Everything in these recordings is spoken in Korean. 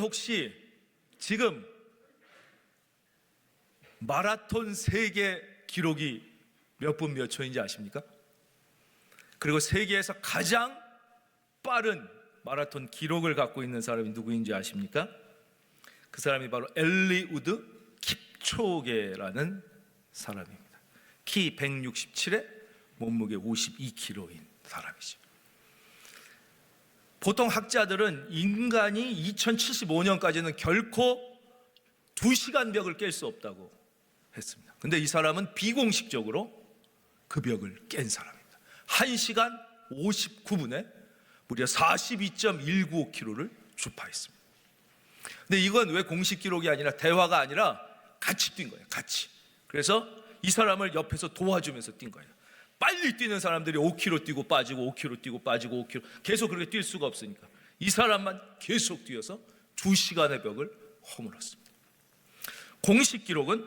여러분 혹시 지금 마라톤 세계 기록이 몇 분 몇 초인지 아십니까? 그리고 세계에서 가장 빠른 마라톤 기록을 갖고 있는 사람이 누구인지 아십니까? 그 사람이 바로 엘리우드 킵초게라는 사람입니다. 키 167에 몸무게 52kg인 사람이죠. 보통 학자들은 인간이 2075년까지는 결코 2시간 벽을 깰 수 없다고 했습니다. 근데 이 사람은 비공식적으로 그 벽을 깬 사람입니다. 1시간 59분에 무려 42.195km를 주파했습니다. 근데 이건 왜 공식 기록이 아니라 대화가 아니라 같이 뛴 거예요. 같이. 그래서 이 사람을 옆에서 도와주면서 뛴 거예요. 빨리 뛰는 사람들이 5km 뛰고 빠지고 5km 뛰고 빠지고 5km 계속 그렇게 뛸 수가 없으니까 이 사람만 계속 뛰어서 2시간의 벽을 허물었습니다. 공식 기록은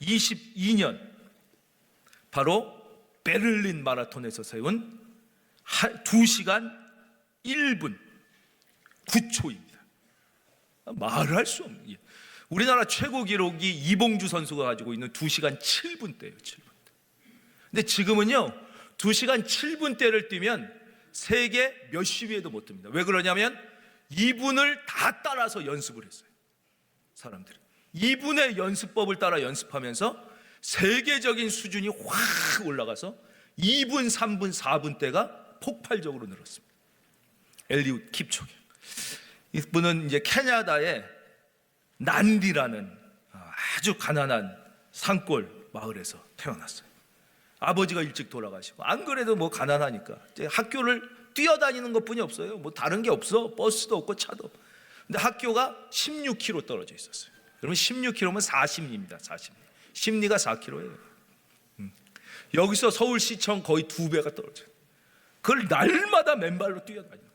2022년 바로 베를린 마라톤에서 세운 2시간 1분 9초입니다. 말할 수 없는. 우리나라 최고 기록이 이봉주 선수가 가지고 있는 2시간 7분대예요. 7분대. 근데 지금은요 2시간 7분대를 뛰면 세계 몇십 위에도 못 듭니다. 왜 그러냐면 이분을 다 따라서 연습을 했어요. 사람들이 이분의 연습법을 따라 연습하면서 세계적인 수준이 확 올라가서 2분, 3분, 4분대가 폭발적으로 늘었습니다. 엘리우드 킵초게. 이분은 이제 케냐다의 난디라는 아주 가난한 산골 마을에서 태어났어요. 아버지가 일찍 돌아가시고, 안 그래도 뭐 가난하니까 이제 학교를 뛰어다니는 것뿐이 없어요. 뭐 다른 게 없어. 버스도 없고 차도 없고. 근데 학교가 16km 떨어져 있었어요. 그러면 16km면 40리입니다. 40리. 심리가 4km예요. 여기서 서울시청 거의 2배가 떨어져요. 그걸 날마다 맨발로 뛰어다니는 거예요.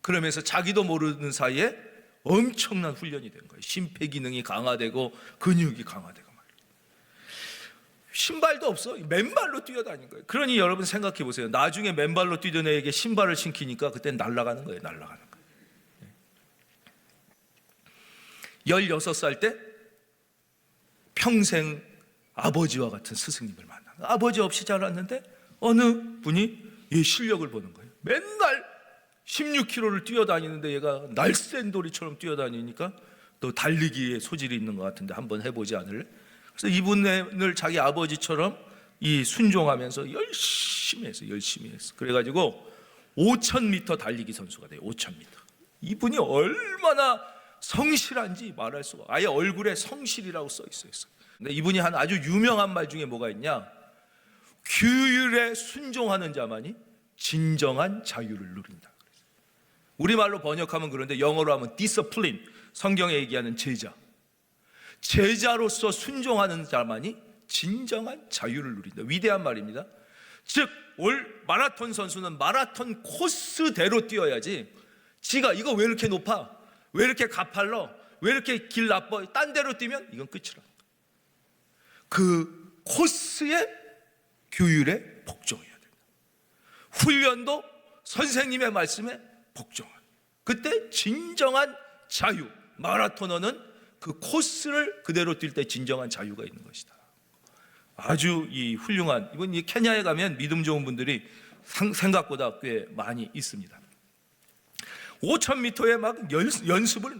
그러면서 자기도 모르는 사이에 엄청난 훈련이 된 거예요. 심폐기능이 강화되고 근육이 강화되고 말이에요. 신발도 없어. 맨발로 뛰어다니는 거예요. 그러니 여러분 생각해 보세요. 나중에 맨발로 뛰던 애에게 신발을 신기니까 그땐 날아가는 거예요. 날아가는 거예요. 16살 때 평생 아버지와 같은 스승님을 만나. 아버지 없이 자랐는데 어느 분이 얘 실력을 보는 거예요. 맨날 16km를 뛰어다니는데 얘가 날쌘돌이처럼 뛰어다니니까 또 달리기에 소질이 있는 것 같은데 한번 해보지 않을래? 그래서 이분을 자기 아버지처럼 이 순종하면서 열심히 했어. 그래가지고 5000m 달리기 선수가 돼요. 5000m. 이분이 얼마나 성실한지 말할 수가. 아예 얼굴에 성실이라고 써 있어요. 근데 이분이 한 아주 유명한 말 중에 뭐가 있냐? 규율에 순종하는 자만이 진정한 자유를 누린다. 우리말로 번역하면 그런데 영어로 하면 discipline, 성경에 얘기하는 제자. 제자로서 순종하는 자만이 진정한 자유를 누린다. 위대한 말입니다. 즉 올 마라톤 선수는 마라톤 코스대로 뛰어야지 지가 이거 왜 이렇게 높아? 왜 이렇게 가팔러? 왜 이렇게 길 나빠? 딴 데로 뛰면 이건 끝이라. 그 코스의 규율에 복종해야 된다. 훈련도 선생님의 말씀에 복종하는. 그때 진정한 자유. 마라토너는 그 코스를 그대로 뛸 때 진정한 자유가 있는 것이다. 아주 이 훌륭한. 이번 이 케냐에 가면 믿음 좋은 분들이 생각보다 꽤 많이 있습니다. 5000m에 막 연습을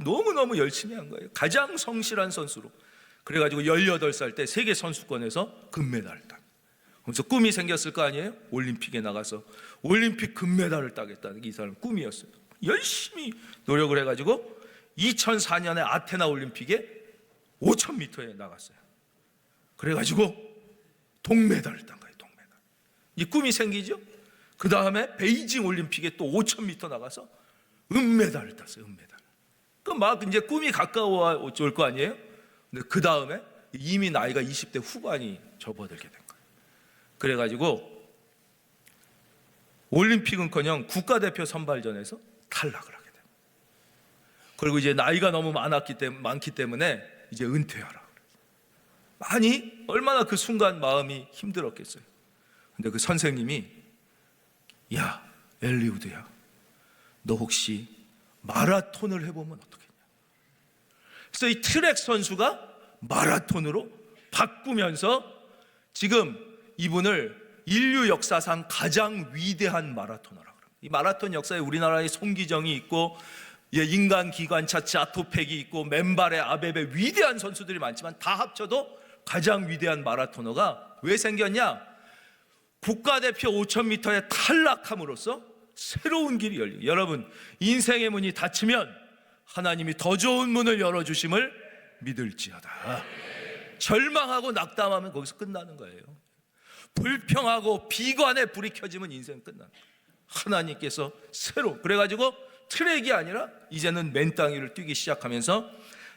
너무너무 열심히 한 거예요. 가장 성실한 선수로. 그래가지고 18살 때 세계 선수권에서 금메달을 따. 그래서 꿈이 생겼을 거 아니에요? 올림픽에 나가서 올림픽 금메달을 따겠다는 게 이 사람 꿈이었어요. 열심히 노력을 해가지고 2004년에 아테네 올림픽에 5000m에 나갔어요. 그래가지고 동메달을 딴 거예요. 동메달. 이 꿈이 생기죠? 그 다음에 베이징 올림픽에 또 5000m 나가서 은메달을 땄어요. 은메달. 그 막 이제 꿈이 가까워 올 거 아니에요? 근데 그 다음에 이미 나이가 20대 후반이 접어들게 된 거예요. 그래가지고 올림픽은커녕 국가대표 선발전에서 탈락을 하게 됩니다. 그리고 이제 나이가 너무 많기 때문에 이제 은퇴하라. 많이 얼마나 그 순간 마음이 힘들었겠어요. 근데 그 선생님이 야 엘리우드야, 너 혹시 마라톤을 해보면 어떻겠냐. 그래서 이 트랙 선수가 마라톤으로 바꾸면서 지금 이분을 인류 역사상 가장 위대한 마라토너라고 합니다. 이 마라톤 역사에 우리나라의 송기정이 있고 인간 기관차 자토팩이 있고 맨발의 아베베 위대한 선수들이 많지만 다 합쳐도 가장 위대한 마라토너가 왜 생겼냐? 국가대표 5000m에 탈락함으로써 새로운 길이 열려요. 여러분, 인생의 문이 닫히면 하나님이 더 좋은 문을 열어주심을 믿을지어다. 절망하고 낙담하면 거기서 끝나는 거예요. 불평하고 비관에 불이 켜지면 인생 끝나는 거예요. 하나님께서 새로, 그래가지고 트랙이 아니라 이제는 맨 땅 위를 뛰기 시작하면서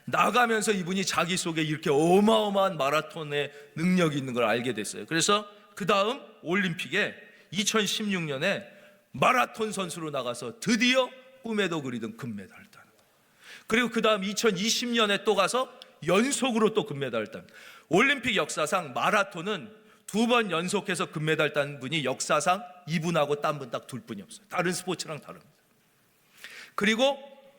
나가면서 이분이 자기 속에 이렇게 어마어마한 마라톤의 능력이 있는 걸 알게 됐어요. 그래서 그 다음 올림픽에 2016년에 마라톤 선수로 나가서 드디어 꿈에도 그리던 금메달을 따는 거예요. 그리고 그 다음 2020년에 또 가서 연속으로 또 금메달을 땁니다. 올림픽 역사상 마라톤은 2번 연속해서 금메달 딴 분이 역사상 이분하고 딴 분 딱 2분이 없어요. 다른 스포츠랑 다릅니다. 그리고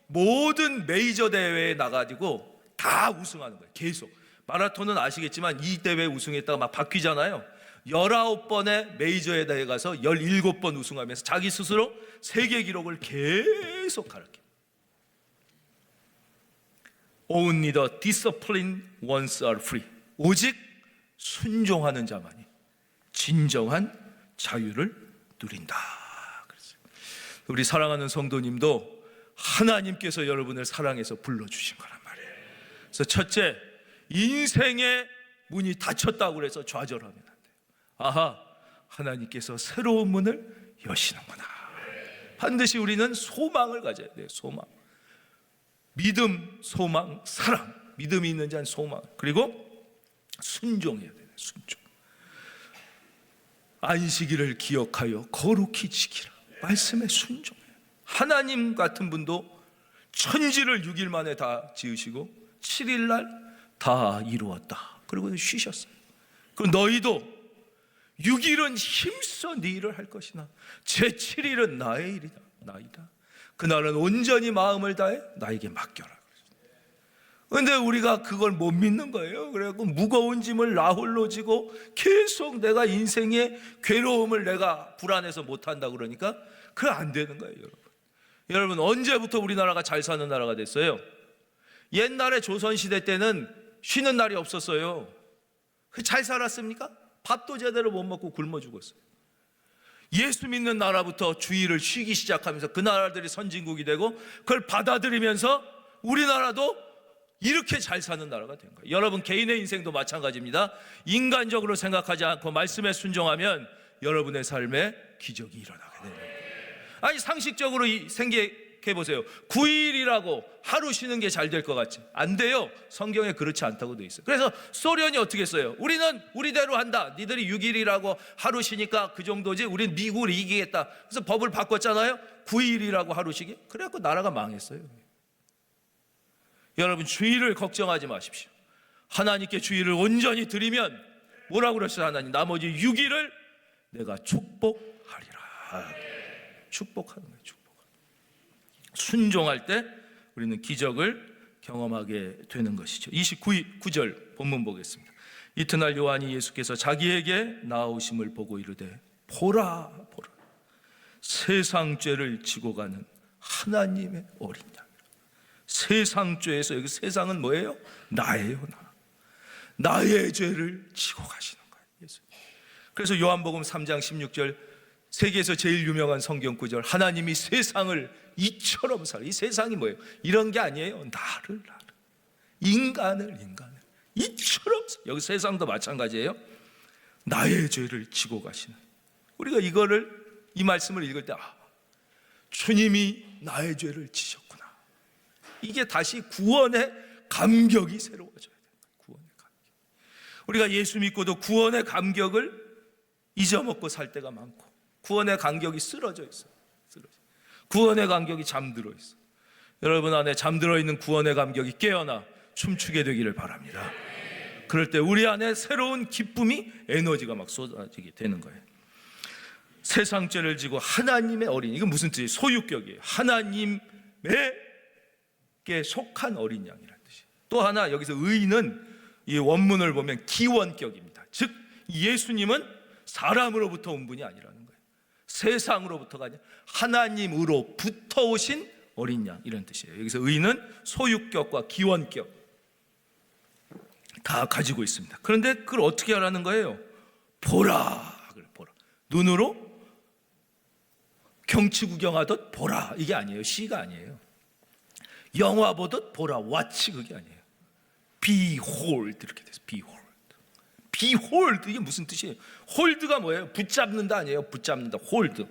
모든 메이저 대회에 나가지고 다 우승하는 거예요. 계속. 마라톤은 아시겠지만 이 대회 우승했다가 막 바뀌잖아요. 19번의 메이저에 대해 가서 17번 우승하면서 자기 스스로 세계 기록을 계속 가르칩니다. Only the disciplined ones are free. 오직 순종하는 자만이 진정한 자유를 누린다. 우리 사랑하는 성도님도 하나님께서 여러분을 사랑해서 불러주신 거란 말이에요. 그래서 첫째, 인생의 문이 닫혔다고 그래서 좌절하면 안 돼요. 아하, 하나님께서 새로운 문을 여시는구나. 반드시 우리는 소망을 가져야 돼요. 소망. 믿음, 소망, 사랑. 믿음이 있는 자는 소망. 그리고 순종해야 돼요. 순종. 안식일을 기억하여 거룩히 지키라. 말씀에 순종해요. 하나님 같은 분도 천지를 6일 만에 다 지으시고 7일 날 다 이루었다. 그리고 쉬셨어요. 그럼 너희도 6일은 힘써 네 일을 할 것이나 제7일은 나의 일이다. 나이다. 그날은 온전히 마음을 다해 나에게 맡겨라. 그런데 우리가 그걸 못 믿는 거예요. 그래갖고 무거운 짐을 나 홀로 지고 계속 내가 인생의 괴로움을 내가 불안해서 못한다 그러니까 그게 안 되는 거예요. 여러분 언제부터 우리나라가 잘 사는 나라가 됐어요? 옛날에 조선시대 때는 쉬는 날이 없었어요. 잘 살았습니까? 밥도 제대로 못 먹고 굶어 죽었어요. 예수 믿는 나라부터 주일을 쉬기 시작하면서 그 나라들이 선진국이 되고 그걸 받아들이면서 우리나라도 이렇게 잘 사는 나라가 된 거예요. 여러분 개인의 인생도 마찬가지입니다. 인간적으로 생각하지 않고 말씀에 순종하면 여러분의 삶에 기적이 일어나게 됩니다. 아니 상식적으로 생각해보세요. 9일이라고 하루 쉬는 게 잘 될 것 같지? 안 돼요. 성경에 그렇지 않다고 돼 있어요. 그래서 소련이 어떻게 했어요? 우리는 우리대로 한다. 니들이 6일이라고 하루 쉬니까 그 정도지. 우린 미국을 이기겠다. 그래서 법을 바꿨잖아요. 9일이라고 하루 쉬기. 그래갖고 나라가 망했어요. 여러분 주일을 걱정하지 마십시오. 하나님께 주일을 온전히 드리면 뭐라고 그랬어요? 하나님 나머지 6일을 내가 축복하리라. 축복하는 거예요. 순종할 때 우리는 기적을 경험하게 되는 것이죠. 29절 본문 보겠습니다. 이튿날 요한이 예수께서 자기에게 나오심을 보고 이르되 보라 보라 세상 죄를 지고 가는 하나님의 어린 양. 세상 죄에서 여기 세상은 뭐예요? 나예요. 나의 죄를 지고 가시는 거예요. 예수. 그래서 요한복음 3장 16절 세계에서 제일 유명한 성경 구절 하나님이 세상을 이처럼 살아. 이 세상이 뭐예요? 이런 게 아니에요. 나를 인간을 이처럼 여기 세상도 마찬가지예요. 나의 죄를 지고 가시는. 우리가 이 말씀을 읽을 때 주님이 나의 죄를 지셨구나. 이게 다시 구원의 감격이 새로워져야 됩니다. 구원의 감격. 우리가 예수 믿고도 구원의 감격을 잊어먹고 살 때가 많고 구원의 감격이 쓰러져 있어요. 구원의 감격이 잠들어 있어요. 여러분 안에 잠들어 있는 구원의 감격이 깨어나 춤추게 되기를 바랍니다. 그럴 때 우리 안에 새로운 기쁨이 에너지가 막 쏟아지게 되는 거예요. 세상 죄를 지고 하나님의 어린, 이건 무슨 뜻이에요? 소유격이에요. 하나님 매께 속한 어린 양이라는 뜻이에요. 또 하나 여기서 의는 이 원문을 보면 기원격입니다. 즉 예수님은 사람으로부터 온 분이 아니라는 거예요. 세상으로부터가 아니라 하나님으로부터 오신 어린 양, 이런 뜻이에요. 여기서 의는 소유격과 기원격 다 가지고 있습니다. 그런데 그걸 어떻게 하라는 거예요? 보라, 보라. 눈으로 경치 구경하듯 보라, 이게 아니에요. 시가 아니에요. 영화 보듯 보라, watch, 그게 아니에요. behold 이렇게 돼서 behold. behold 이게 무슨 뜻이에요? hold가 뭐예요? 붙잡는다 아니에요? 붙잡는다, hold.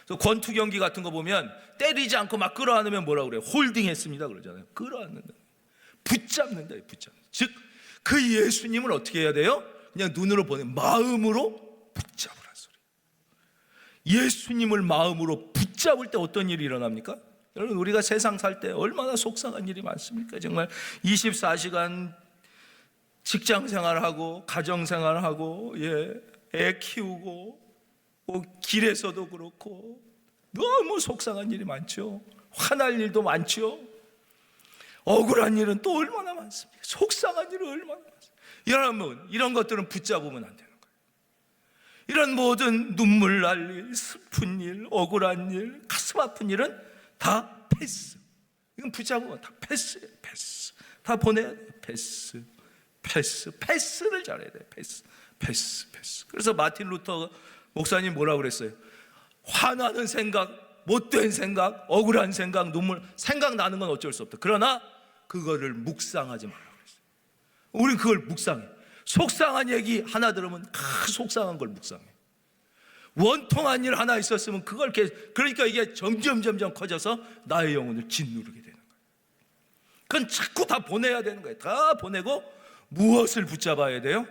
그래서 권투 경기 같은 거 보면 때리지 않고 막 끌어안으면 뭐라고 그래요? 홀딩했습니다 그러잖아요. 끌어안는다, 붙잡는다, 붙잡는다. 즉 그 예수님을 어떻게 해야 돼요? 그냥 눈으로 보는 마음으로 붙잡으란 소리. 예수님을 마음으로 붙잡을 때 어떤 일이 일어납니까? 여러분, 우리가 세상 살 때 얼마나 속상한 일이 많습니까? 정말 24시간 직장 생활하고 가정 생활하고 애 키우고 길에서도 그렇고 너무 속상한 일이 많죠. 화날 일도 많죠. 억울한 일은 또 얼마나 많습니까? 속상한 일은 얼마나 많습니까? 여러분, 이런 것들은 붙잡으면 안 되는 거예요. 이런 모든 눈물 날 일, 슬픈 일, 억울한 일, 가슴 아픈 일은 다 패스. 이건 붙잡으면 다 패스예요. 패스. 다 보내야 돼요. 패스. 패스를 잘해야 돼요. 패스. 그래서 마틴 루터 목사님 뭐라고 그랬어요? 화나는 생각, 못된 생각, 억울한 생각, 눈물, 생각나는 건 어쩔 수 없다. 그러나 그거를 묵상하지 말라고 그랬어요. 우린 그걸 묵상해. 속상한 얘기 하나 들으면 속상한 걸 묵상해. 원통한 일 하나 있었으면 그걸 그러니까 이게 점점 커져서 나의 영혼을 짓누르게 되는 거예요. 그건 자꾸 다 보내야 되는 거예요. 다 보내고 무엇을 붙잡아야 돼요?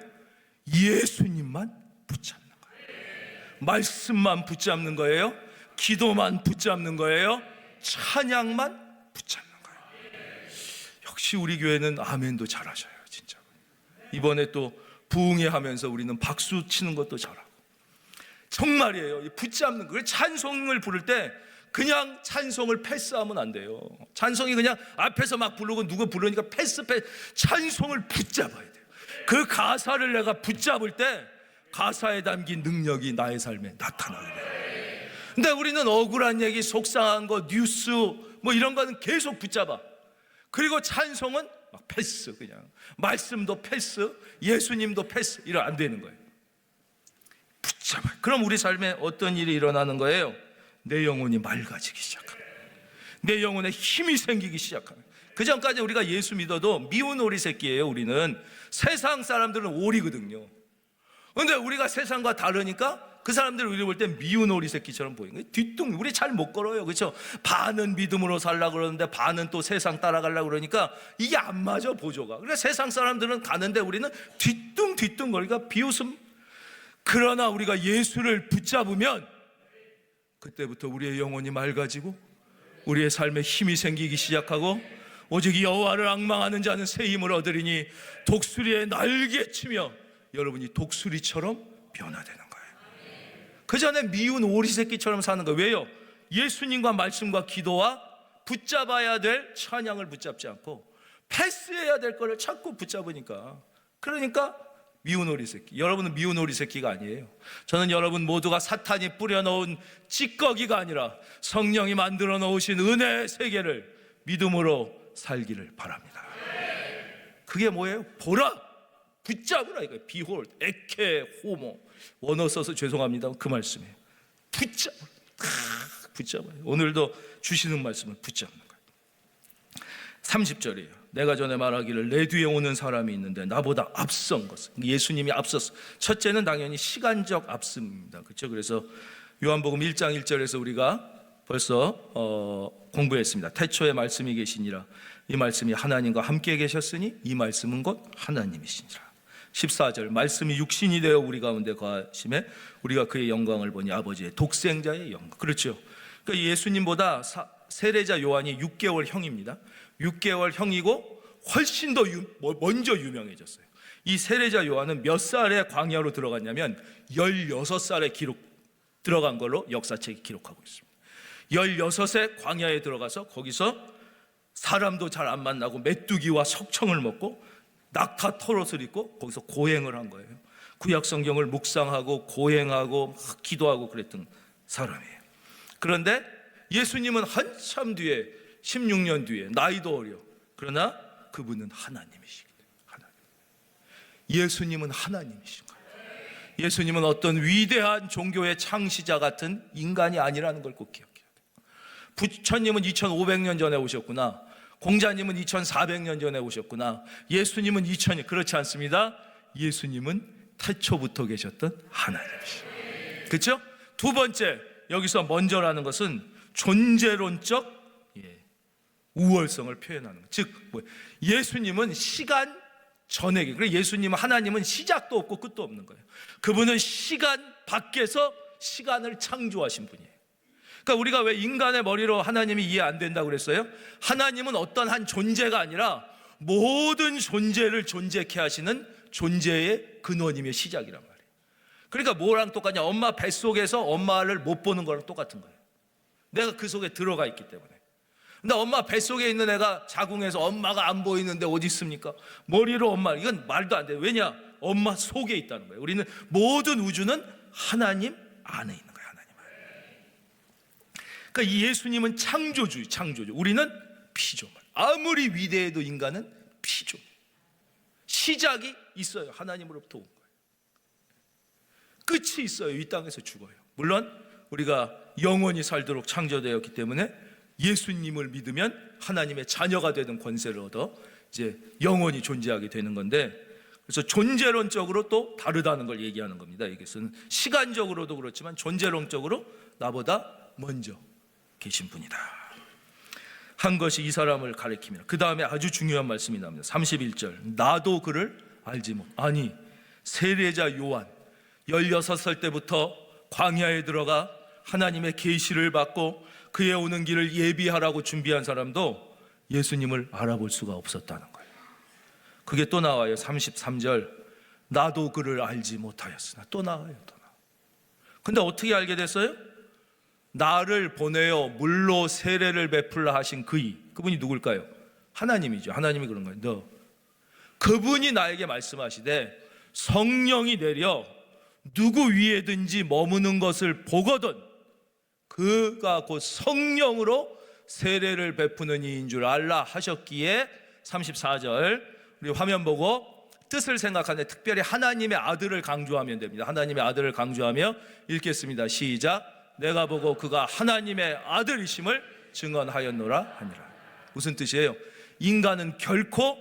예수님만 붙잡는 거예요. 말씀만 붙잡는 거예요. 기도만 붙잡는 거예요. 찬양만 붙잡는 거예요. 역시 우리 교회는 아멘도 잘하셔요. 진짜. 이번에 또 부흥회 하면서 우리는 박수 치는 것도 잘하고. 정말이에요. 붙잡는 거. 찬송을 부를 때 그냥 찬송을 패스하면 안 돼요. 찬송이 그냥 앞에서 막 부르고 누구 부르니까 패스. 찬송을 붙잡아야 돼요. 그 가사를 내가 붙잡을 때 가사에 담긴 능력이 나의 삶에 나타나게 돼요. 근데 우리는 억울한 얘기, 속상한 거, 뉴스 뭐 이런 거는 계속 붙잡아. 그리고 찬송은 막 패스, 그냥 말씀도 패스, 예수님도 패스. 이러 안 되는 거예요. 붙잡아. 그럼 우리 삶에 어떤 일이 일어나는 거예요? 내 영혼이 맑아지기 시작합니다. 내 영혼에 힘이 생기기 시작합니다. 그 전까지 우리가 예수 믿어도 미운 오리 새끼예요. 우리는 세상 사람들은 오리거든요. 그런데 우리가 세상과 다르니까 그 사람들이 우리 볼 때 미운 오리 새끼처럼 보이는 거예요. 뒤뚱, 우리 잘 못 걸어요. 그렇죠? 반은 믿음으로 살려고 그러는데 반은 또 세상 따라가려고 그러니까 이게 안 맞아, 보조가. 그래서 세상 사람들은 가는데 우리는 뒤뚱 거리가 비웃음. 그러나 우리가 예수를 붙잡으면 그때부터 우리의 영혼이 맑아지고 우리의 삶에 힘이 생기기 시작하고 오직 여호와를 앙망하는 자는 새 힘을 얻으리니 독수리의 날개치며 여러분이 독수리처럼 변화되는 거예요. 그 전에 미운 오리 새끼처럼 사는 거예요. 왜요? 예수님과 말씀과 기도와 붙잡아야 될 찬양을 붙잡지 않고 패스해야 될 거를 자꾸 붙잡으니까. 그러니까 미운 오리 새끼. 여러분은 미운 오리 새끼가 아니에요. 저는 여러분 모두가 사탄이 뿌려놓은 찌꺼기가 아니라 성령이 만들어 놓으신 은혜의 세계를 믿음으로 살기를 바랍니다. 그게 뭐예요? 보라, 붙잡으라 이거예요. behold, 에케, 호모. 원어 써서 죄송합니다. 그 말씀이에요. 붙잡아요. 오늘도 주시는 말씀을 붙잡는 거예요. 30절이에요. 내가 전에 말하기를 내 뒤에 오는 사람이 있는데 나보다 앞선 것은, 예수님이 앞섰어. 첫째는 당연히 시간적 앞섬입니다. 그렇죠? 그래서 요한복음 1장 1절에서 우리가 벌써 공부했습니다. 태초에 말씀이 계시니라. 이 말씀이 하나님과 함께 계셨으니 이 말씀은 곧 하나님이시니라. 14절 말씀이 육신이 되어 우리 가운데 거하심에 우리가 그의 영광을 보니 아버지의 독생자의 영광. 그렇죠? 그러니까 예수님보다 세례자 요한이 6개월 형입니다. 6개월 형이고 훨씬 더 먼저 유명해졌어요. 이 세례자 요한은 몇 살에 광야로 들어갔냐면 16살에 들어간 걸로 역사책이 기록하고 있습니다. 16세 광야에 들어가서 거기서 사람도 잘 안 만나고 메뚜기와 석청을 먹고 낙타 털옷을 입고 거기서 고행을 한 거예요. 구약 성경을 묵상하고 고행하고 막 기도하고 그랬던 사람이에요. 그런데 예수님은 한참 뒤에, 16년 뒤에, 나이도 어려. 그러나 그분은 하나님이시기 때문에 하나님. 예수님은 하나님이신 거예요. 예수님은 어떤 위대한 종교의 창시자 같은 인간이 아니라는 걸 꼭 기억해야 돼요. 부처님은 2500년 전에 오셨구나. 공자님은 2400년 전에 오셨구나. 예수님은 2000년, 그렇지 않습니다. 예수님은 태초부터 계셨던 하나님이시죠. 그렇죠? 두 번째, 여기서 먼저라는 것은 존재론적 우월성을 표현하는 것. 즉 예수님은 시간 전액에, 그래서 예수님은, 하나님은 시작도 없고 끝도 없는 거예요. 그분은 시간 밖에서 시간을 창조하신 분이에요. 그러니까 우리가 왜 인간의 머리로 하나님이 이해 안 된다고 그랬어요? 하나님은 어떤 한 존재가 아니라 모든 존재를 존재케 하시는 존재의 근원이며 시작이란 말이에요. 그러니까 뭐랑 똑같냐? 엄마 뱃속에서 엄마를 못 보는 거랑 똑같은 거예요. 내가 그 속에 들어가 있기 때문에. 근데 엄마 뱃속에 있는 애가 자궁에서 엄마가 안 보이는데 어디 있습니까? 머리로 엄마, 이건 말도 안 돼요. 왜냐? 엄마 속에 있다는 거예요. 우리는 모든 우주는 하나님 안에 있는 거예요. 하나님 안에. 그러니까 이 예수님은 창조주. 우리는 피조물. 아무리 위대해도 인간은 피조물. 시작이 있어요. 하나님으로부터 온 거예요. 끝이 있어요. 이 땅에서 죽어요. 물론 우리가 영원히 살도록 창조되었기 때문에 예수님을 믿으면 하나님의 자녀가 되는 권세를 얻어 이제 영원히 존재하게 되는 건데, 그래서 존재론적으로 또 다르다는 걸 얘기하는 겁니다. 이것은 시간적으로도 그렇지만 존재론적으로 나보다 먼저 계신 분이다 한 것이 이 사람을 가리킵니다. 그 다음에 아주 중요한 말씀이 나옵니다. 31절, 나도 그를 알지 못. 아니, 세례자 요한 16살 때부터 광야에 들어가 하나님의 계시를 받고 그의 오는 길을 예비하라고 준비한 사람도 예수님을 알아볼 수가 없었다는 거예요. 그게 또 나와요. 33절, 나도 그를 알지 못하였으나. 또 나와요. 근데 어떻게 알게 됐어요? 나를 보내어 물로 세례를 베풀라 하신 그분이 누굴까요? 하나님이죠. 하나님이 그런 거예요. 너, 그분이 나에게 말씀하시되 성령이 내려 누구 위에든지 머무는 것을 보거든 그가 곧 성령으로 세례를 베푸는 이인 줄 알라 하셨기에, 34절 우리 화면 보고 뜻을 생각하는데 특별히 하나님의 아들을 강조하면 됩니다. 하나님의 아들을 강조하며 읽겠습니다. 시작. 내가 보고 그가 하나님의 아들이심을 증언하였노라 하니라. 무슨 뜻이에요? 인간은 결코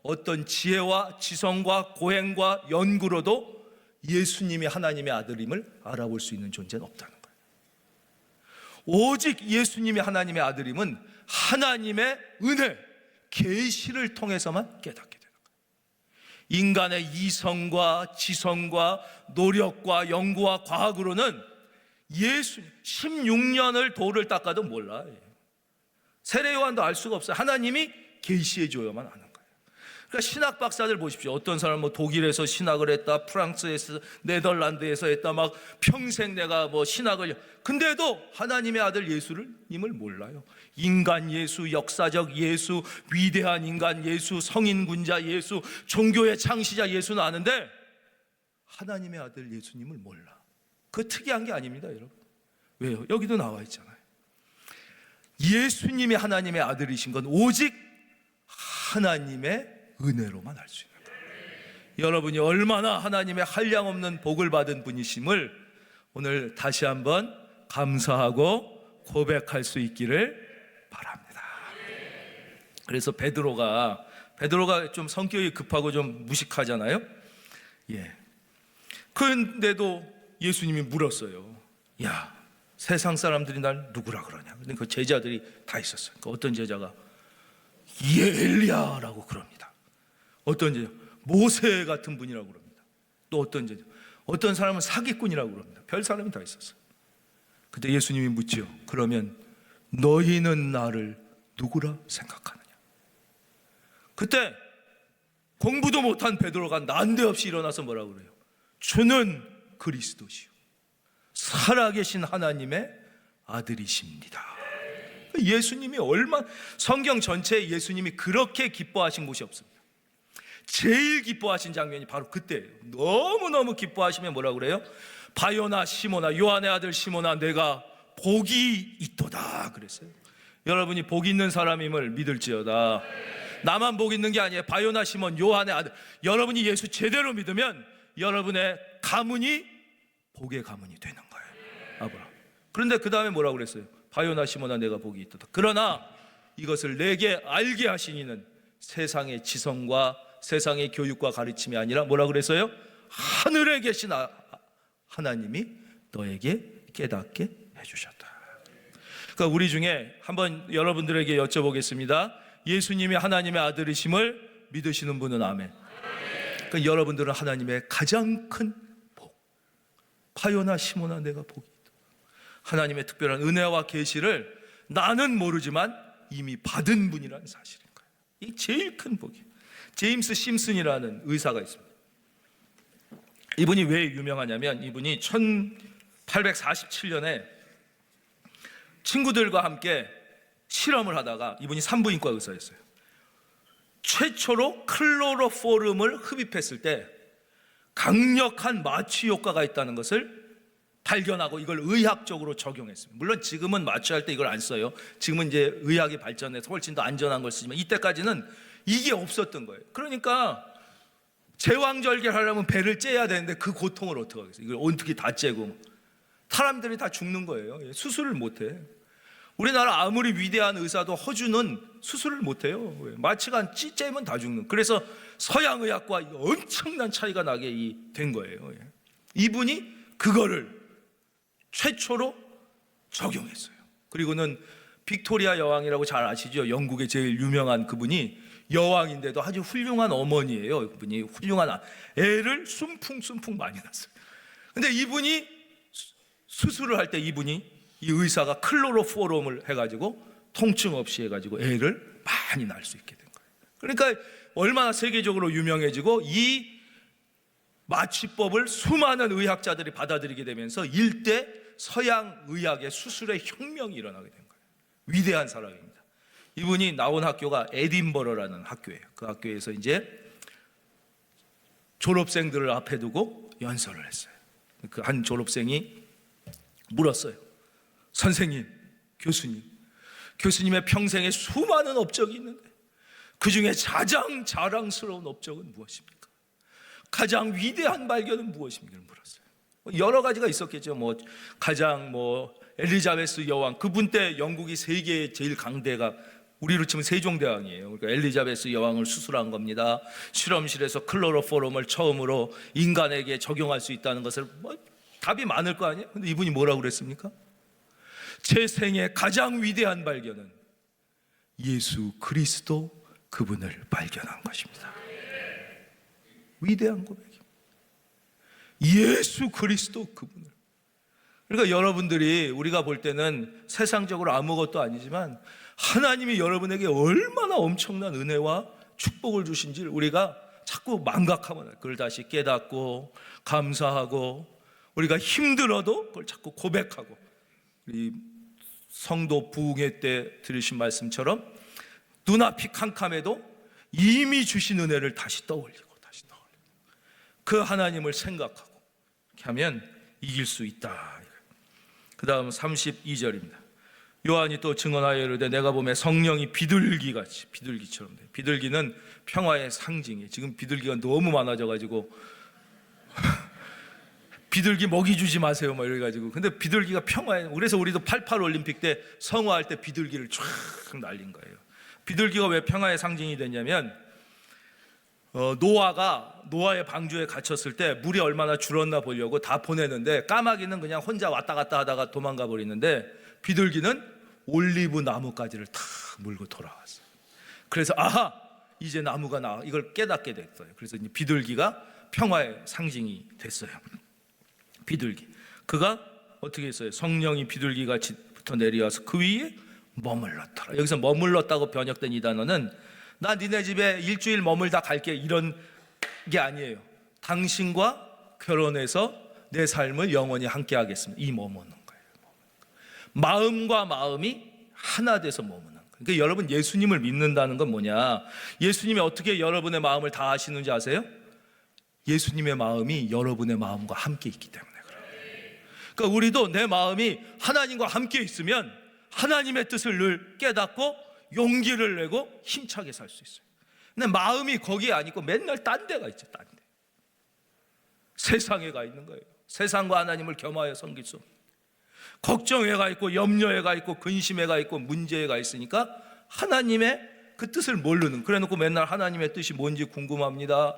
어떤 지혜와 지성과 고행과 연구로도 예수님이 하나님의 아들임을 알아볼 수 있는 존재는 없다는 거예요. 오직 예수님이 하나님의 아들임은 하나님의 은혜, 계시를 통해서만 깨닫게 되는 거예요. 인간의 이성과 지성과 노력과 연구와 과학으로는 예수님 16년을 돌을 닦아도 몰라요. 세례 요한도 알 수가 없어요. 하나님이 계시해 줘야만 아는 거예요. 그러니까 신학 박사들 보십시오. 어떤 사람은 뭐 독일에서 신학을 했다, 프랑스에서, 네덜란드에서 했다, 막 평생 내가 뭐 신학을, 근데도 하나님의 아들 예수님을 몰라요. 인간 예수, 역사적 예수, 위대한 인간 예수, 성인군자 예수, 종교의 창시자 예수는 아는데 하나님의 아들 예수님을 몰라. 그거 특이한 게 아닙니다, 여러분. 왜요? 여기도 나와 있잖아요. 예수님이 하나님의 아들이신 건 오직 하나님의 은혜로만 알 수 있는 거예요. 여러분이 얼마나 하나님의 한량없는 복을 받은 분이심을 오늘 다시 한번 감사하고 고백할 수 있기를 바랍니다. 그래서 베드로가 좀 성격이 급하고 좀 무식하잖아요. 그런데도 예수님이 물었어요. 야, 세상 사람들이 날 누구라 그러냐. 근데 그 제자들이 다 있었어요. 그 어떤 제자가 엘리야라고 그럽니다. 어떤 제자 모세 같은 분이라고 그럽니다. 또 어떤 제자, 어떤 사람은 사기꾼이라고 그럽니다. 별 사람이 다 있었어요. 그때 예수님이 묻지요. 그러면 너희는 나를 누구라 생각하느냐. 그때 공부도 못한 베드로가 난데없이 일어나서 뭐라고 그래요? 주는 그리스도시요 살아계신 하나님의 아들이십니다. 예수님이 성경 전체에 예수님이 그렇게 기뻐하신 곳이 없습니다. 제일 기뻐하신 장면이 바로 그때예요. 너무너무 기뻐하시면 뭐라고 그래요? 바요나 시모나, 요한의 아들 시모나, 내가 복이 있도다 그랬어요. 여러분이 복 있는 사람임을 믿을지어다. 나만 복 있는 게 아니에요. 바요나 시몬, 요한의 아들, 여러분이 예수 제대로 믿으면 여러분의 가문이 복의 가문이 되는 거예요. 아브라함. 그런데 그 다음에 뭐라고 그랬어요? 바요나 시몬아, 내가 복이 있도다. 그러나 이것을 내게 알게 하신 이는 세상의 지성과 세상의 교육과 가르침이 아니라 뭐라고 그랬어요? 하늘에 계신 하나님이 너에게 깨닫게 해주셨다. 그러니까 우리 중에 한번 여러분들에게 여쭤보겠습니다. 예수님이 하나님의 아들이심을 믿으시는 분은 아멘. 그러니까 여러분들은 하나님의 가장 큰 복, 바요나 시모나 내가 복이 있다. 하나님의 특별한 은혜와 계시를 나는 모르지만 이미 받은 분이라는 사실인 거예요. 이 제일 큰 복이에요. 제임스 심슨이라는 의사가 있습니다. 이분이 왜 유명하냐면 이분이 1847년에 친구들과 함께 실험을 하다가, 이분이 산부인과 의사였어요. 최초로 클로로포름을 흡입했을 때 강력한 마취 효과가 있다는 것을 발견하고 이걸 의학적으로 적용했습니다. 물론 지금은 마취할 때 이걸 안 써요. 지금은 이제 의학이 발전해서 훨씬 더 안전한 걸 쓰지만 이때까지는 이게 없었던 거예요. 그러니까 제왕절개하려면 배를 째야 되는데 그 고통을 어떻게 하겠어요? 이걸 어떻게 다 째고 사람들이 다 죽는 거예요. 수술을 못해. 우리나라 아무리 위대한 의사도 허주는 수술을 못해요. 마취가 째면 다 죽는. 그래서 서양의학과 엄청난 차이가 나게 된 거예요. 이분이 그거를 최초로 적용했어요. 그리고는 빅토리아 여왕이라고 잘 아시죠? 영국의 제일 유명한 그분이 여왕인데도 아주 훌륭한 어머니예요. 그분이 훌륭한 애를 숨풍 많이 낳았어요. 근데 이분이 수술을 할 때 이 의사가 클로로포름을 해가지고 통증 없이 해가지고 애를 많이 낳을 수 있게 된 거예요. 그러니까 얼마나 세계적으로 유명해지고 이 마취법을 수많은 의학자들이 받아들이게 되면서 일대 서양 의학의 수술의 혁명이 일어나게 된 거예요. 위대한 사람입니다. 이분이 나온 학교가 에딘버러라는 학교예요. 그 학교에서 이제 졸업생들을 앞에 두고 연설을 했어요. 그 한 졸업생이 물었어요. 선생님, 교수님의 평생에 수많은 업적이 있는데 그 중에 가장 자랑스러운 업적은 무엇입니까? 가장 위대한 발견은 무엇입니까? 물었어요. 여러 가지가 있었겠죠. 가장 엘리자베스 여왕, 그분 때 영국이 세계의 제일 강대가 우리로 치면 세종대왕이에요. 그러니까 엘리자베스 여왕을 수술한 겁니다. 실험실에서 클로로포름을 처음으로 인간에게 적용할 수 있다는 것을 답이 많을 거 아니에요? 근데 이분이 뭐라고 그랬습니까? 제 생애 가장 위대한 발견은 예수 그리스도 그분을 발견한 것입니다. 위대한 고백이에요. 예수 그리스도 그분을. 그러니까 여러분들이 우리가 볼 때는 세상적으로 아무것도 아니지만 하나님이 여러분에게 얼마나 엄청난 은혜와 축복을 주신지를 우리가 자꾸 망각하면 그걸 다시 깨닫고 감사하고 우리가 힘들어도 그걸 자꾸 고백하고, 우리 성도 부흥회 때 들으신 말씀처럼 눈앞이 캄캄해도 이미 주신 은혜를 다시 떠올리고 그 하나님을 생각하고 이렇게 하면 이길 수 있다. 그 다음 32절입니다. 요한이 또 증언하여 이르되 내가 보매 성령이 비둘기같이, 비둘기처럼 돼. 비둘기는 평화의 상징이에요. 지금 비둘기가 너무 많아져가지고 비둘기 먹이 주지 마세요 이래가지고. 근데 비둘기가 평화에, 그래서 우리도 88 올림픽 때 성화할 때 비둘기를 쫙 날린 거예요. 비둘기가 왜 평화의 상징이 됐냐면 노아의 방주에 갇혔을 때 물이 얼마나 줄었나 보려고 다 보내는데 까마귀는 그냥 혼자 왔다 갔다 하다가 도망가 버리는데 비둘기는 올리브 나무가지를 다 물고 돌아왔어요. 그래서 이제 나무가 나와, 이걸 깨닫게 됐어요. 그래서 이제 비둘기가 평화의 상징이 됐어요. 비둘기, 그가 어떻게 했어요? 성령이 비둘기같이 붙어 내려와서 그 위에 머물렀더라. 여기서 머물렀다고 번역된 이 단어는 나 니네 집에 일주일 머물다 갈게 이런 게 아니에요. 당신과 결혼해서 내 삶을 영원히 함께 하겠습니다. 이 머무는 거예요. 마음과 마음이 하나 돼서 머무는 거예요. 그러니까 여러분, 예수님을 믿는다는 건 뭐냐? 예수님이 어떻게 여러분의 마음을 다 아시는지 아세요? 예수님의 마음이 여러분의 마음과 함께 있기 때문에 그래요. 그러니까 우리도 내 마음이 하나님과 함께 있으면 하나님의 뜻을 늘 깨닫고 용기를 내고 힘차게 살 수 있어요. 근데 마음이 거기에 안 있고 맨날 딴 데가 있죠. 딴 데. 세상에 가 있는 거예요. 세상과 하나님을 겸하여 섬길 수 없는, 걱정에 가 있고 염려에 가 있고 근심에 가 있고 문제에 가 있으니까 하나님의 그 뜻을 모르는, 그래 놓고 맨날 하나님의 뜻이 뭔지 궁금합니다.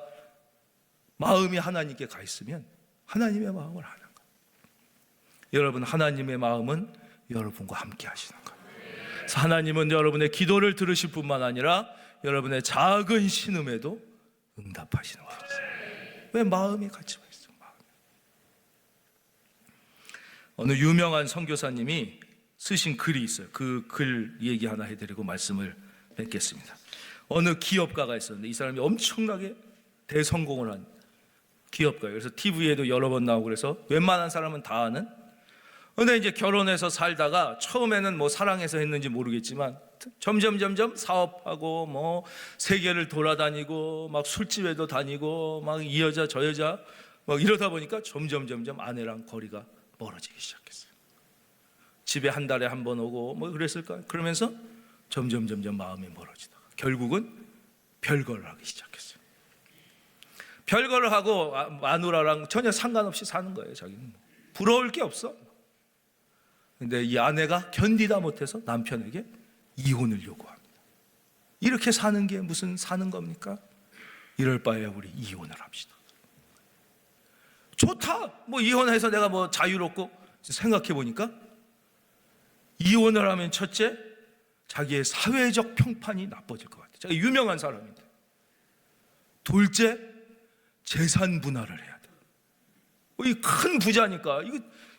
마음이 하나님께 가 있으면 하나님의 마음을 아는 거예요. 여러분, 하나님의 마음은 여러분과 함께 하시는 거예요. 그래서 하나님은 여러분의 기도를 들으실 뿐만 아니라 여러분의 작은 신음에도 응답하시는 거예요. 왜? 마음이 같이 와 있어요. 어느 유명한 선교사님이 쓰신 글이 있어요. 그 글 얘기 하나 해드리고 말씀을 맺겠습니다. 어느 기업가가 있었는데 이 사람이 엄청나게 대성공을 한 기업가예요. 그래서 TV에도 여러 번 나오고 그래서 웬만한 사람은 다 아는. 근데 이제 결혼해서 살다가 처음에는 뭐 사랑해서 했는지 모르겠지만 점점 사업하고 뭐 세계를 돌아다니고 막 술집에도 다니고 막 이 여자 저 여자 막 이러다 보니까 점점 아내랑 거리가 멀어지기 시작했어요. 집에 한 달에 한 번 오고 뭐 그랬을까요? 그러면서 점점 마음이 멀어지다가 결국은 별거를 하기 시작했어요. 별거를 하고 마누라랑 전혀 상관없이 사는 거예요. 자기는 부러울 게 없어. 근데 이 아내가 견디다 못해서 남편에게 이혼을 요구합니다. 이렇게 사는 게 무슨 사는 겁니까? 이럴 바에 우리 이혼을 합시다. 좋다. 뭐 이혼해서 내가 뭐 자유롭고. 생각해 보니까 이혼을 하면 첫째, 자기의 사회적 평판이 나빠질 것 같아요. 자기 유명한 사람인데. 둘째, 재산 분할을 해야 돼. 이 큰 부자니까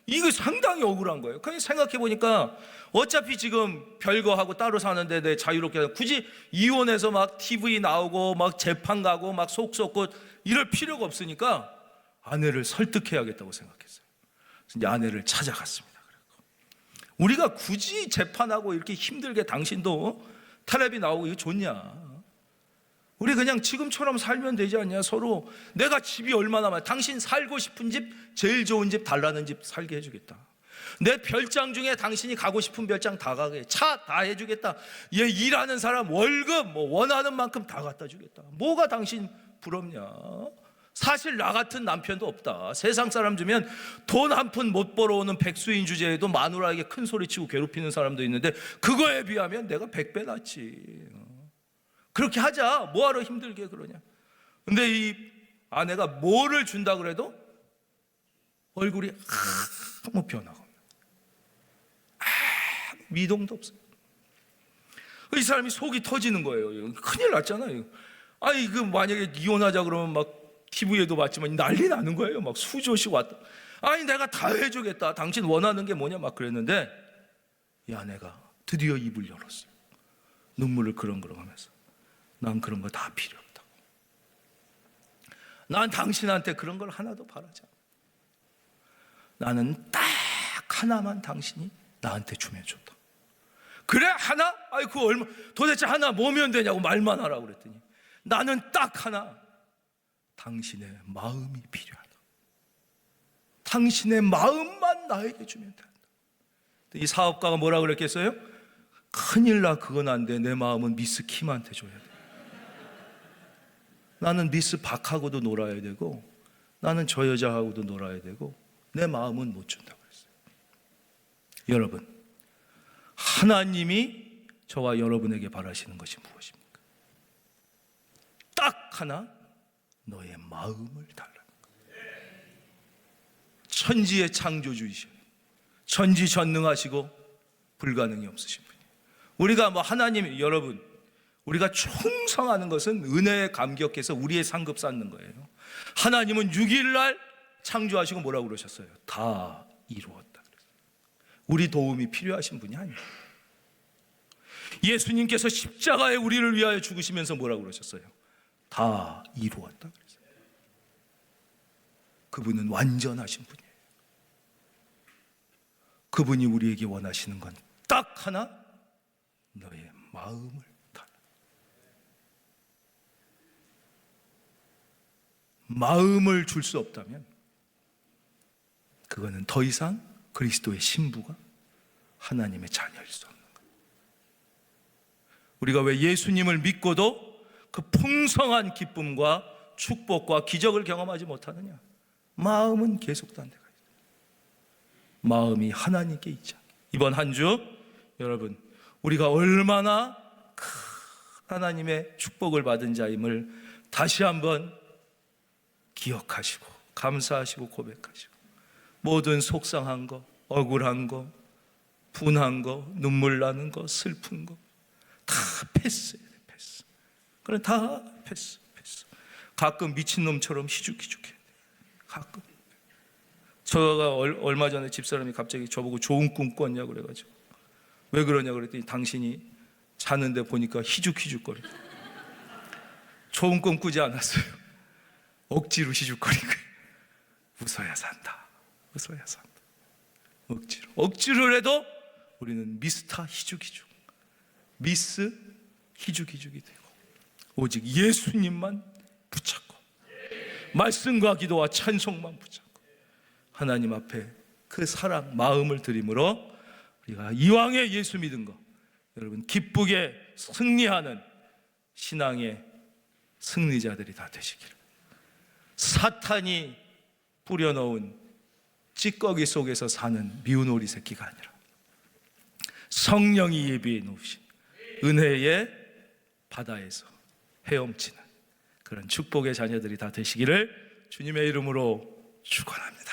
이거 상당히 억울한 거예요. 그냥 생각해 보니까 어차피 지금 별거하고 따로 사는데 내 자유롭게 굳이 이혼해서 막 TV 나오고 막 재판 가고 막 속 썩고 이럴 필요가 없으니까 아내를 설득해야겠다고 생각했어요. 그래서 이제 아내를 찾아갔습니다. 우리가 굳이 재판하고 이렇게 힘들게 당신도 텔레비 나오고 이거 좋냐? 우리 그냥 지금처럼 살면 되지 않냐? 서로 내가 집이 얼마나 많아, 당신 살고 싶은 집, 제일 좋은 집, 달라는 집 살게 해주겠다. 내 별장 중에 당신이 가고 싶은 별장 다 가게, 차 다 해주겠다. 얘 일하는 사람 월급 뭐 원하는 만큼 다 갖다 주겠다. 뭐가 당신 부럽냐? 사실 나 같은 남편도 없다. 세상 사람 주면 돈 한 푼 못 벌어오는 백수인 주제에도 마누라에게 큰 소리치고 괴롭히는 사람도 있는데 그거에 비하면 내가 100배 낫지. 그렇게 하자. 뭐하러 힘들게 그러냐. 근데 이 아내가 뭐를 준다 그래도 얼굴이 아무 변화가 없는, 미동도 없어요. 이 사람이 속이 터지는 거예요. 큰일 났잖아요. 아니 그 만약에 이혼하자 그러면 막 TV에도 봤지만 난리 나는 거예요. 막 수조씩 왔다. 아니 내가 다 해주겠다. 당신 원하는 게 뭐냐 막 그랬는데 이 아내가 드디어 입을 열었어요. 눈물을 그렁그렁하면서 난 그런 거 다 필요 없다고. 난 당신한테 그런 걸 하나도 바라지 않아. 나는 딱 하나만 당신이 나한테 주면 좋다. 그래 하나? 아이 그 얼마 도대체 하나 뭐면 되냐고 말만 하라고 그랬더니 나는 딱 하나. 당신의 마음이 필요하다. 당신의 마음만 나에게 주면 된다. 이 사업가가 뭐라 그랬겠어요? 큰일 나, 그건 안 돼. 내 마음은 미스 킴한테 줘야 돼. 나는 미스 박하고도 놀아야 되고 나는 저 여자하고도 놀아야 되고 내 마음은 못 준다고 했어요. 여러분, 하나님이 저와 여러분에게 바라시는 것이 무엇입니까? 딱 하나, 너의 마음을 달라는 거예요. 천지의 창조주이시오. 전지전능하시고 불가능이 없으신 분이에요. 우리가 뭐 하나님, 여러분, 우리가 충성하는 것은 은혜에 감격해서 우리의 상급 쌓는 거예요. 하나님은 6일날 창조하시고 뭐라고 그러셨어요? 다 이루었다. 우리 도움이 필요하신 분이 아니에요. 예수님께서 십자가에 우리를 위하여 죽으시면서 뭐라고 그러셨어요? 다 이루었다. 그분은 완전하신 분이에요. 그분이 우리에게 원하시는 건 딱 하나, 너의 마음을 달라. 마음을 줄 수 없다면 그거는 더 이상 그리스도의 신부가 하나님의 자녀일 수 없는 거예요. 우리가 왜 예수님을 믿고도 그 풍성한 기쁨과 축복과 기적을 경험하지 못하느냐? 마음은 계속된 데가 있어요. 마음이 하나님께 있지 않게. 이번 한 주 여러분, 우리가 얼마나 큰 하나님의 축복을 받은 자임을 다시 한번 기억하시고 감사하시고 고백하시고, 모든 속상한 거, 억울한 거, 분한 거, 눈물 나는 거, 슬픈 거 다 패스해야 돼. 패스. 그래, 다 패스. 가끔 미친놈처럼 희죽희죽해. 가끔. 제가 얼마 전에 집사람이 갑자기 저보고 좋은 꿈 꿨냐고 그래가지고, 왜 그러냐 그랬더니 당신이 자는데 보니까 희죽희죽거려. 좋은 꿈 꾸지 않았어요. 억지로 희죽거린 거예요. 웃어야 산다. 웃어야 산다. 억지로 해도 우리는 미스터 희죽희죽, 미스 희죽희죽이 되고, 오직 예수님만 붙잡고 말씀과 기도와 찬송만 붙잡고 하나님 앞에 그 사랑, 마음을 드림으로 우리가 이왕에 예수 믿은 거, 여러분 기쁘게 승리하는 신앙의 승리자들이 다 되시기를. 사탄이 뿌려놓은 찌꺼기 속에서 사는 미운 오리 새끼가 아니라 성령이 예비해 놓으신 은혜의 바다에서 헤엄치는 그런 축복의 자녀들이 다 되시기를 주님의 이름으로 축원합니다.